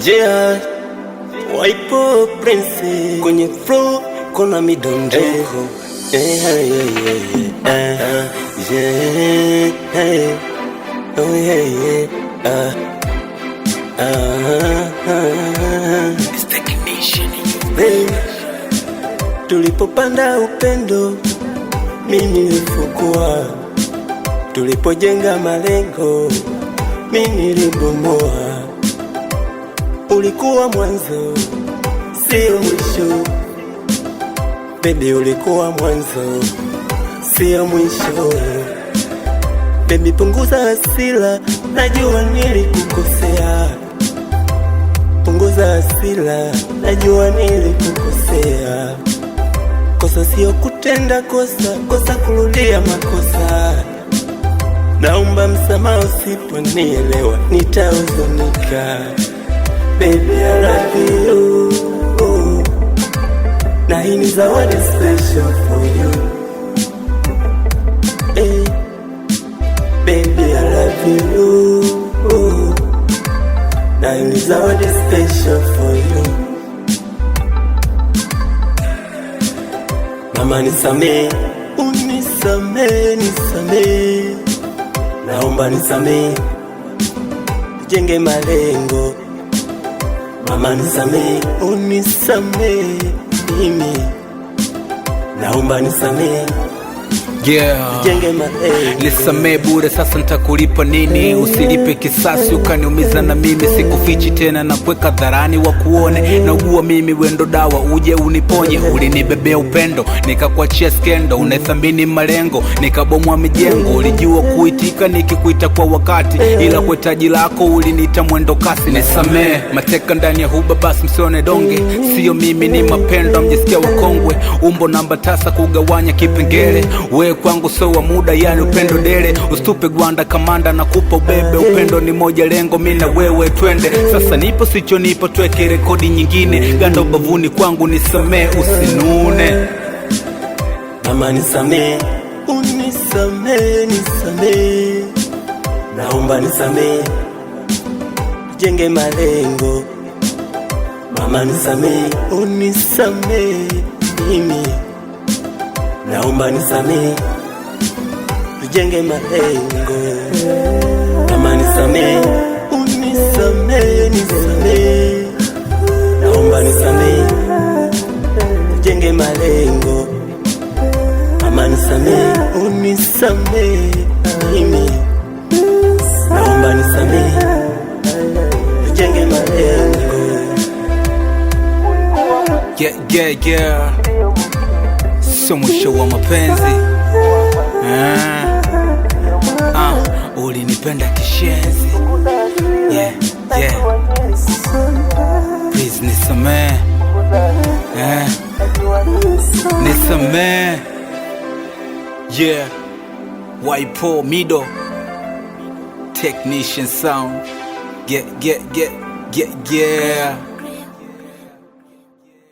Yeah, Waipo Prince kwenye flow kuna midondoko. Tulipopanda upendo mimi nilifukua, tulipojenga malengo mimi nilibomoa. Ulikuwa mwanzo sio mwisho, baby, ulikuwa mwanzo sio mwisho. Baby, punguza hasira, najua nilikukosea. Punguza hasira, najua nilikukosea. Kosa sio kutenda kosa, kosa kurudia makosa. Naomba msamaha usiponielewa, nitahuzunika. Baby, I love you. Na hii ni zawadi special for you. Hey, baby, I love you. Na hii ni zawadi special for you. Mama nisamee, unisamee, nisamee. Naomba nisamee, jenge malengo. Mama nisamee, unisamee mimi. Naomba nisamee, jenge malengo. Nisamee bure, sasa nitakulipa nini? Usilipe kisasi ukaniumiza na mimi sikufichi tena na kuweka dharani wa kuone. Naugua mimi wendo dawa uje uniponye. Ulinibebea upendo nikakuachia skendo, unathamini malengo nikabomwa mijengo. Ulijua kuitika nikikuita kwa wakati, ila kwa taji lako uliniita mwendo kasi. Nisamee mateka ndani ya huba, basi msione donge. Sio mimi ni mapendo, mjisikia wakongwe. Umbo namba tasa kugawanya kipengele. We kwangu so wa muda, yani upendo dele. Usitupe gwanda kamanda na kupa ubebe. Upendo ni moja lengo, mimi na wewe twende. Sasa nipo sicho nipo, tuweke rekodi nyingine. Ganda ubavuni kwangu, nisamee usinune. Mama nisamee, unisamee, nisamee. Naomba nisamee, jenge malengo. Mama nisamee, unisamee mimi. Naomba nisamee, tujenge malengo. Mama nisamee, unisamee, nisamee. Naomba nisamee, tujenge malengo. Mama nisamee, unisamee mimi. Naomba nisamee, tujenge malengo. Yeah. Sio mwisho wa mapenzi. Ulinipenda kishenzi. Yeah. Please nisamee. Nisamee. Yeah. Waipo Mido Technician Sound. Yeah.